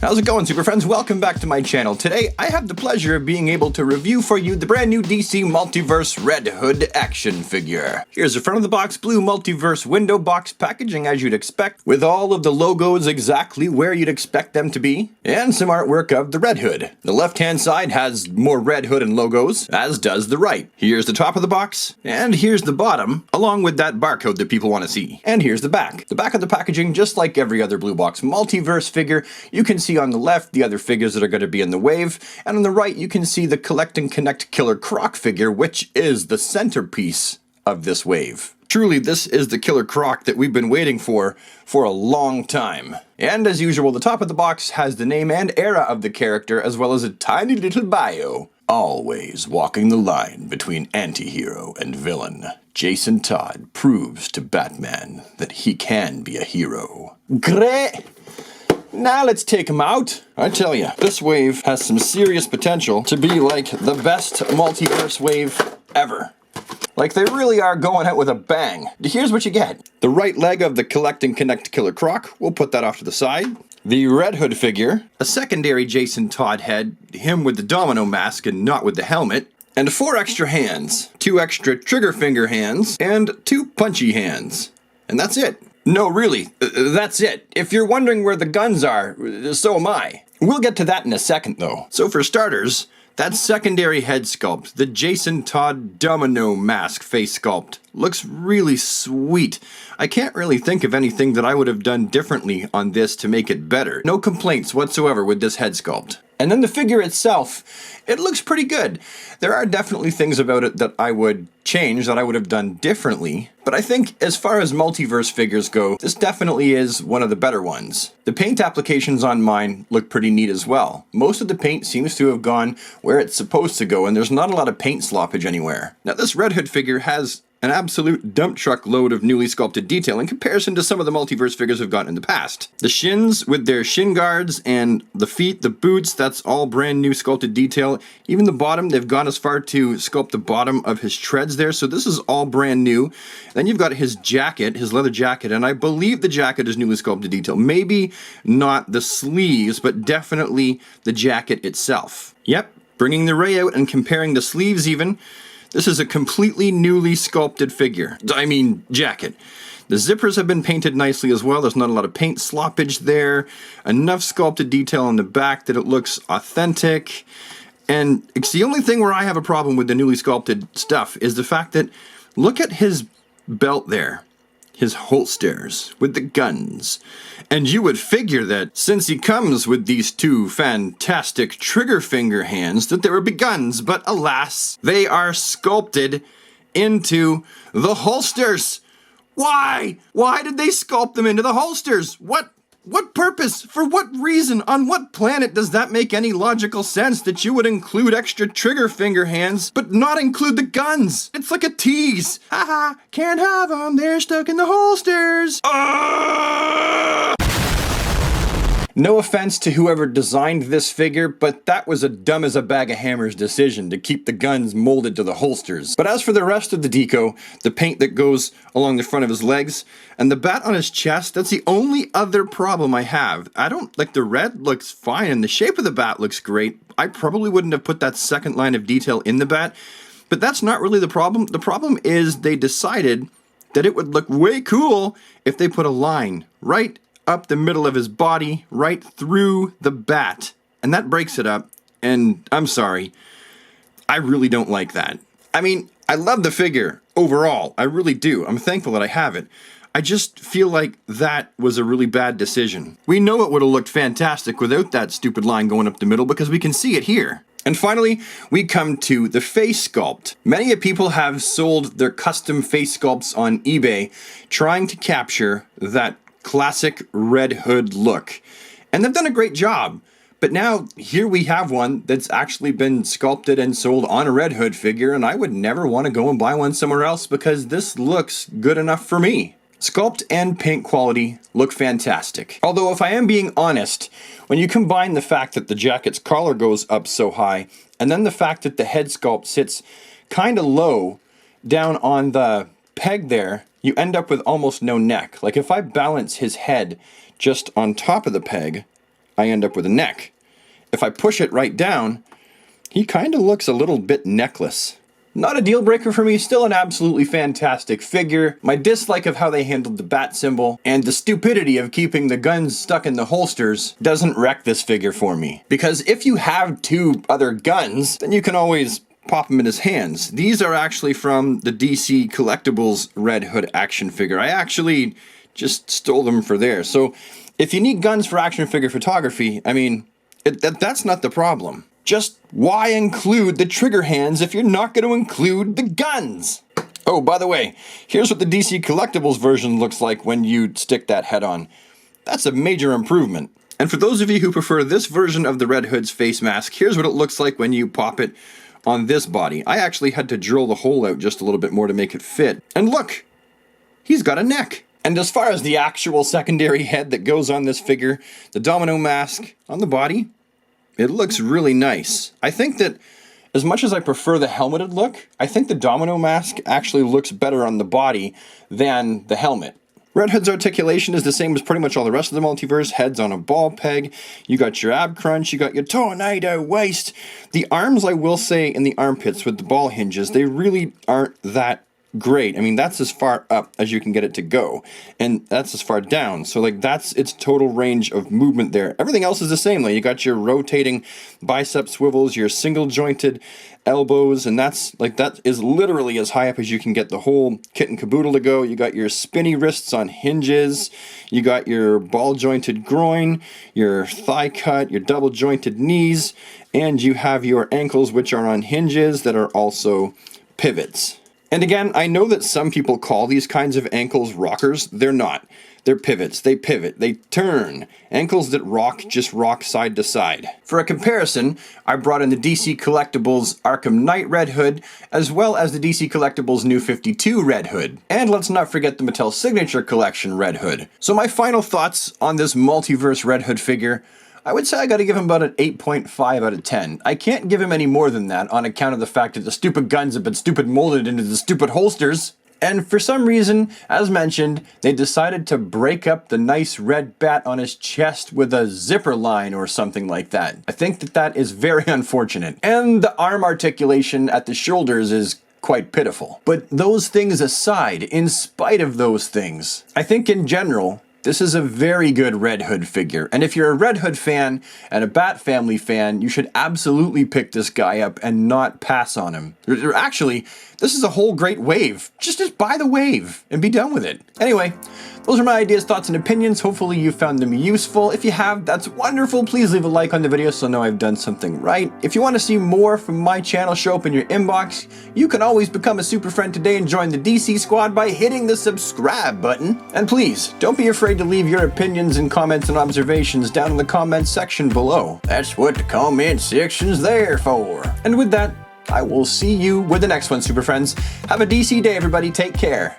How's it going, super friends? Welcome back to my channel. Today, I have the pleasure of being able to review for you the brand new DC Multiverse Red Hood action figure. Here's the front of the box blue Multiverse window box packaging as you'd expect, with all of the logos exactly where you'd expect them to be, and some artwork of the Red Hood. The left-hand side has more Red Hood and logos, as does the right. Here's the top of the box, and here's the bottom, along with that barcode that people want to see. And here's the back. The back of the packaging, just like every other blue box Multiverse figure, you can see on the left the other figures that are going to be in the wave, and on the right you can see the Collect and Connect Killer Croc figure, which is the centerpiece of this wave. Truly, this is the Killer Croc that we've been waiting for a long time. And as usual, the top of the box has the name and era of the character, as well as a tiny little bio. Always walking the line between anti-hero and villain, Jason Todd proves to Batman that he can be a hero. Great! Now let's take him out. I tell you, this wave has some serious potential to be like the best multiverse wave ever. Like, they really are going out with a bang. Here's what you get. The right leg of the Collect and Connect Killer Croc, we'll put that off to the side. The Red Hood figure, a secondary Jason Todd head, him with the domino mask and not with the helmet, and 4 extra hands, 2 extra trigger finger hands, and 2 punchy hands. And that's it. No, really, that's it. If you're wondering where the guns are, so am I. We'll get to that in a second, though. So for starters, that secondary head sculpt, the Jason Todd domino mask face sculpt, looks really sweet. I can't really think of anything that I would have done differently on this to make it better. No complaints whatsoever with this head sculpt. And then the figure itself, it looks pretty good. There are definitely things about it that I would change, that I would have done differently. But I think as far as multiverse figures go, this definitely is one of the better ones. The paint applications on mine look pretty neat as well. Most of the paint seems to have gone where it's supposed to go, and there's not a lot of paint sloppage anywhere. Now, this Red Hood figure has an absolute dump truck load of newly sculpted detail in comparison to some of the multiverse figures we've gotten in the past. The shins with their shin guards and the feet, the boots, that's all brand new sculpted detail. Even the bottom, they've gone as far to sculpt the bottom of his treads there, so this is all brand new. Then you've got his jacket, his leather jacket, and I believe the jacket is newly sculpted detail. Maybe not the sleeves, but definitely the jacket itself. Yep, bringing the ray out and comparing the sleeves even. This is a completely newly sculpted figure. I mean, jacket. The zippers have been painted nicely as well. There's not a lot of paint sloppage there. Enough sculpted detail on the back that it looks authentic. And it's the only thing where I have a problem with the newly sculpted stuff is the fact that, look at his belt there. His holsters with the guns. And you would figure that since he comes with these 2 fantastic trigger finger hands that there would be guns, but alas, they are sculpted into the holsters. Why? Why did they sculpt them into the holsters? What purpose? For what reason? On what planet does that make any logical sense that you would include extra trigger finger hands, but not include the guns? It's like a tease. Haha, can't have them, they're stuck in the holsters. No offense to whoever designed this figure, but that was a dumb as a bag of hammers decision to keep the guns molded to the holsters. But as for the rest of the deco, the paint that goes along the front of his legs, and the bat on his chest, that's the only other problem I have. I don't, like, the red looks fine, and the shape of the bat looks great. I probably wouldn't have put that second line of detail in the bat, but that's not really the problem. The problem is they decided that it would look way cool if they put a line right up the middle of his body, right through the bat. And that breaks it up, and I'm sorry, I really don't like that. I mean, I love the figure overall, I really do. I'm thankful that I have it. I just feel like that was a really bad decision. We know it would have looked fantastic without that stupid line going up the middle because we can see it here. And finally, we come to the face sculpt. Many people have sold their custom face sculpts on eBay trying to capture that classic Red Hood look. And they've done a great job. But now, here we have one that's actually been sculpted and sold on a Red Hood figure, and I would never want to go and buy one somewhere else because this looks good enough for me. Sculpt and paint quality look fantastic. Although, if I am being honest, when you combine the fact that the jacket's collar goes up so high, and then the fact that the head sculpt sits kind of low down on the peg there, you end up with almost no neck. Like if I balance his head just on top of the peg, I end up with a neck. If I push it right down, he kind of looks a little bit necklace. Not a deal breaker for me, still an absolutely fantastic figure. My dislike of how they handled the bat symbol and the stupidity of keeping the guns stuck in the holsters doesn't wreck this figure for me. Because if you have two other guns, then you can always pop them in his hands. These are actually from the DC Collectibles Red Hood action figure. I actually just stole them for there. So if you need guns for action figure photography, I mean, that's not the problem. Just why include the trigger hands if you're not going to include the guns? Oh, by the way, here's what the DC Collectibles version looks like when you stick that head on. That's a major improvement. And for those of you who prefer this version of the Red Hood's face mask, here's what it looks like when you pop it on this body. I actually had to drill the hole out just a little bit more to make it fit. And look, he's got a neck. And as far as the actual secondary head that goes on this figure, the domino mask on the body, it looks really nice. I think that as much as I prefer the helmeted look, I think the domino mask actually looks better on the body than the helmet. Red Hood's articulation is the same as pretty much all the rest of the multiverse. Head's on a ball peg, you got your ab crunch, you got your tornado waist. The arms, I will say, in the armpits with the ball hinges, they really aren't that great. I mean, that's as far up as you can get it to go, and that's as far down, so like that's its total range of movement there. Everything else is the same though. You got your rotating bicep swivels, your single jointed elbows, and that's like, that is literally as high up as you can get the whole kit and caboodle to go. You got your spinny wrists on hinges, you got your ball jointed groin, your thigh cut, your double jointed knees, and you have your ankles, which are on hinges that are also pivots. And again, I know that some people call these kinds of ankles rockers. They're not. They're pivots. They pivot. They turn. Ankles that rock just rock side to side. For a comparison, I brought in the DC Collectibles Arkham Knight Red Hood, as well as the DC Collectibles New 52 Red Hood. And let's not forget the Mattel Signature Collection Red Hood. So my final thoughts on this multiverse Red Hood figure, I would say I gotta give him about an 8.5 out of 10. I can't give him any more than that on account of the fact that the stupid guns have been stupid molded into the stupid holsters. And for some reason, as mentioned, they decided to break up the nice red bat on his chest with a zipper line or something like that. I think that that is very unfortunate. And the arm articulation at the shoulders is quite pitiful. But those things aside, in spite of those things, I think in general, this is a very good Red Hood figure, and if you're a Red Hood fan and a Bat Family fan, you should absolutely pick this guy up and not pass on him. Actually, this is a whole great wave. Just buy the wave and be done with it. Anyway, those are my ideas, thoughts, and opinions. Hopefully you found them useful. If you have, that's wonderful. Please leave a like on the video so I know I've done something right. If you want to see more from my channel show up in your inbox, you can always become a super friend today and join the DC squad by hitting the subscribe button. And please, don't be afraid to leave your opinions and comments and observations down in the comments section below. That's what the comment section's there for. And with that, I will see you with the next one, super friends. Have a DC day, everybody. Take care.